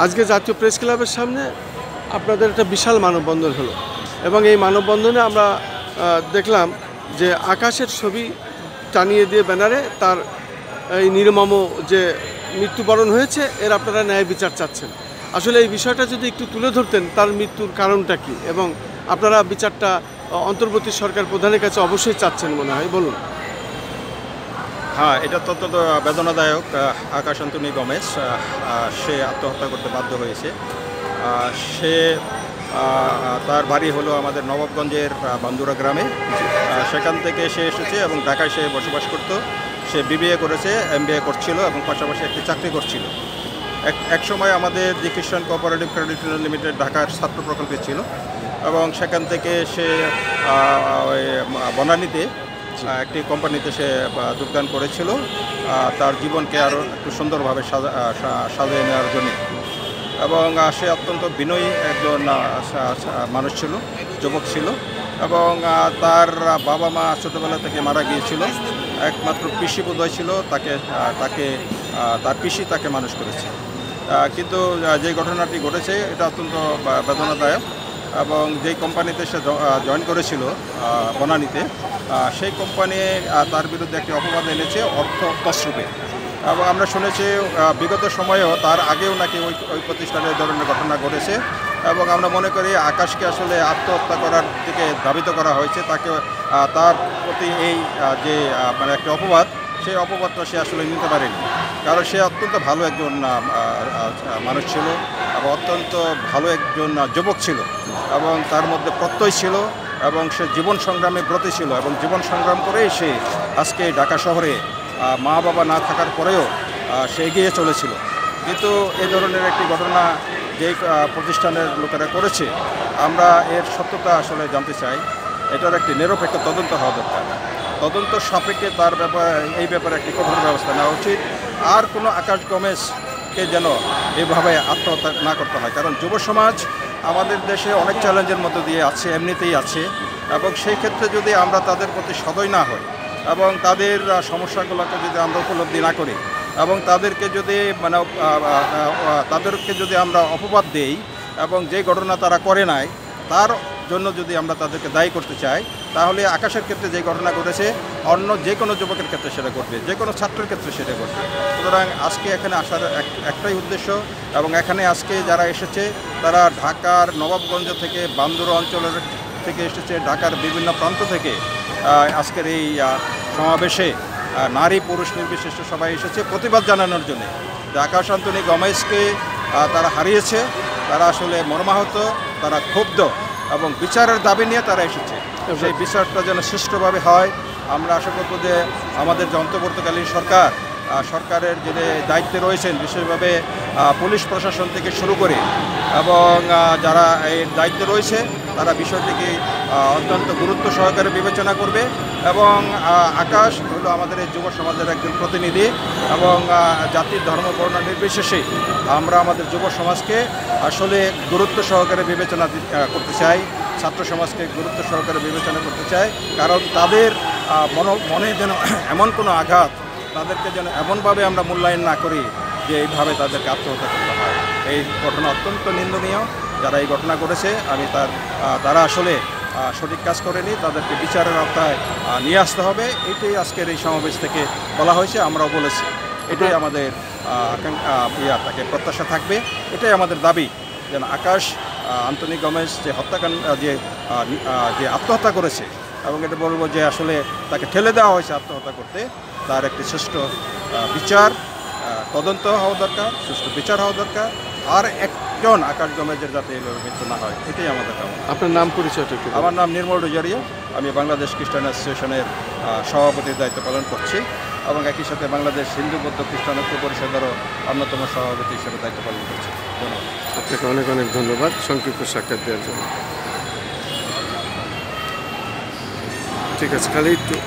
আজকে জাতীয় প্রেস ক্লাবের সামনে আপনাদের একটা বিশাল মানববন্ধন হলো এবং এই মানববন্ধনে আমরা দেখলাম যে আকাশের ছবি টানিয়ে দিয়ে ব্যানারে তার এই নির্মম যে মৃত্যুবরণ হয়েছে এর আপনারা ন্যায় বিচার চাচ্ছেন। আসলে এই বিষয়টা যদি একটু তুলে ধরতেন, তার মৃত্যুর কারণটা কি এবং আপনারা বিচারটা অন্তর্বর্তী সরকার প্রধানের কাছে অবশ্যই চাচ্ছেন মনে হয়, বলুন। হ্যাঁ, এটা অত্যন্ত বেদনাদায়ক। আকাশ অ্যান্টনি গোমেজ সে আত্মহত্যা করতে বাধ্য হয়েছে। সে তার বাড়ি হলো আমাদের নবাবগঞ্জের বান্দুরা গ্রামে। সেখান থেকে সে এসেছে এবং ঢাকায় সে বসবাস করত। সে বিবিএ করেছে, এমবিএ করছিল এবং পাশাপাশি একটি চাকরি করছিল। এক সময় আমাদের দি খ্রিস্টান কোঅপারেটিভ ক্রেডিট ইউনিয়ন লিমিটেড ঢাকার ছাত্র প্রকল্পে ছিল এবং সেখান থেকে সে বনানীতে একটি কোম্পানিতে সে যোগদান করেছিল তার জীবনকে আরও একটু সুন্দরভাবে সাজিয়ে নেওয়ার জন্য। এবং সে অত্যন্ত বিনয়ী একজন মানুষ ছিল, যুবক ছিল এবং তার বাবা মা ছোটোবেলা থেকে মারা গিয়েছিল। একমাত্র পিসি বোধহয় ছিল, তার পিসি তাকে মানুষ করেছে। কিন্তু যে ঘটনাটি ঘটেছে এটা অত্যন্ত বেদনাদায়ক এবং যেই কোম্পানিতে সে জয়েন করেছিল বনানীতে, সেই কোম্পানি তার বিরুদ্ধে একটি অপবাদ এনেছে অর্থ তছরূপে। এবং আমরা শুনেছি বিগত সময়েও তার আগেও নাকি ওই প্রতিষ্ঠানে এই ধরনের ঘটনা ঘটেছে এবং আমরা মনে করি আকাশকে আসলে আত্মহত্যা করার দিকে ধাবিত করা হয়েছে। তার প্রতি এই যে মানে একটি অপবাদ, সেই অপবাদটা সে আসলে নিতে পারেনি, কারণ সে অত্যন্ত ভালো একজন মানুষ ছিল এবং অত্যন্ত ভালো একজন যুবক ছিল এবং তার মধ্যে প্রত্যয় ছিল এবং সে জীবন সংগ্রামে ব্রতী ছিল এবং জীবন সংগ্রাম করেই সে আজকে ঢাকা শহরে মা বাবা না থাকার পরেও সে এগিয়ে চলেছিল। কিন্তু এ ধরনের একটি ঘটনা যেই প্রতিষ্ঠানের লোকেরা করেছে, আমরা এর সত্যতা আসলে জানতে চাই। এটার একটি নিরপেক্ষ তদন্ত হওয়া দরকার। তদন্ত সাপেক্ষে এই ব্যাপারে একটি কঠোর ব্যবস্থা নেওয়া উচিত। আর কোনো আকাশ গোমেজকে যেন এভাবে আত্মহত্যা না করতে হয়, কারণ যুব সমাজ আমাদের দেশে অনেক চ্যালেঞ্জের মধ্যে দিয়ে আছে, এমনিতেই আছে এবং সেই ক্ষেত্রে যদি আমরা তাদের প্রতি সদয় না হই এবং তাদের সমস্যাগুলোকে যদি আমরা উপলব্ধি না করি এবং তাদেরকে যদি আমরা অপবাদ দেই এবং যে ঘটনা তারা করে নাই তার জন্য যদি আমরা তাদেরকে দায়ী করতে চাই, তাহলে আকাশের ক্ষেত্রে যে ঘটনা ঘটেছে অন্য যে কোনো যুবকের ক্ষেত্রে সেটা ঘটবে, যে কোনো ছাত্রের ক্ষেত্রে সেটা ঘটবে। সুতরাং আজকে এখানে আসার একটাই উদ্দেশ্য এবং এখানে আজকে যারা এসেছে তারা ঢাকার নবাবগঞ্জ থেকে, বান্দুরা অঞ্চলের থেকে এসেছে, ঢাকার বিভিন্ন প্রান্ত থেকে আজকের এই সমাবেশে নারী পুরুষ নির্বিশেষে সবাই এসেছে প্রতিবাদ জানানোর জন্য। আকাশ অ্যান্টনি গোমেজকে তারা হারিয়েছে, তারা আসলে মর্মাহত, তারা ক্ষুব্ধ এবং বিচারের দাবি নিয়ে তারা এসেছে। সেই বিচারটা যেন সুষ্ঠুভাবে হয়। আমরা আশা করব যে আমাদের যে অন্তর্বর্তীকালীন সরকারের যে দায়িত্বে রয়েছেন, বিশেষভাবে পুলিশ প্রশাসন থেকে শুরু করে এবং যারা এই দায়িত্বে রয়েছে তারা বিষয়টিকে অত্যন্ত গুরুত্ব সহকারে বিবেচনা করবে এবং আকাশ হলো আমাদের এই যুব সমাজের একজন প্রতিনিধি এবং জাতির ধর্ম বর্ণ নির্বিশেষে আমরা আমাদের যুব সমাজকে আসলে গুরুত্ব সহকারে বিবেচনা করতে চাই, ছাত্র সমাজকে গুরুত্ব সহকারে বিবেচনা করতে চাই, কারণ তাদের মনে যেন এমন কোনো আঘাত, তাদেরকে যেন এমনভাবে আমরা মূল্যায়ন না করি যে এইভাবে তাদেরকে আত্মহত্যা করতে হয়। এই ঘটনা অত্যন্ত নিন্দনীয়। যারা এই ঘটনা করেছে তারা আসলে সঠিক কাজ করেনি, তাদেরকে বিচারের আওতায় নিয়ে আসতে হবে। এটাই আজকের এই সমাবেশ থেকে বলা হয়েছে, আমরাও বলেছি। এটাই আমাদের তাকে প্রত্যাশা থাকবে, এটাই আমাদের দাবি যেন আকাশ অ্যান্টনি গোমেজ যে আত্মহত্যা করেছে এবং এটা বলবো যে আসলে তাকে ঠেলে দেওয়া হয়েছে আত্মহত্যা করতে, তার একটি সুষ্ঠু বিচার তদন্ত হওয়া দরকার, সুষ্ঠু বিচার হওয়া দরকার। আর একজন আকাশ গোমেজের যাতে এইভাবে মৃত্যু না হয়, এটাই আমাদের কামনা। আপনার নাম পরিচয়টা একটু? আমার নাম নির্মল রুজারিয়া, আমি বাংলাদেশ খ্রিস্টান অ্যাসোসিয়েশনের সভাপতির দায়িত্ব পালন করছি এবং একই সাথে বাংলাদেশ হিন্দু বৌদ্ধ খ্রিস্টান ঐক্য পরিষদেরও অন্যতম সভাপতি হিসেবে দায়িত্ব পালন করছি। ধন্যবাদ। আপনাকে অনেক অনেক ধন্যবাদ সংক্ষিপ্ত সাক্ষাৎ দেওয়ার জন্য। ঠিক আছে, খালি একটু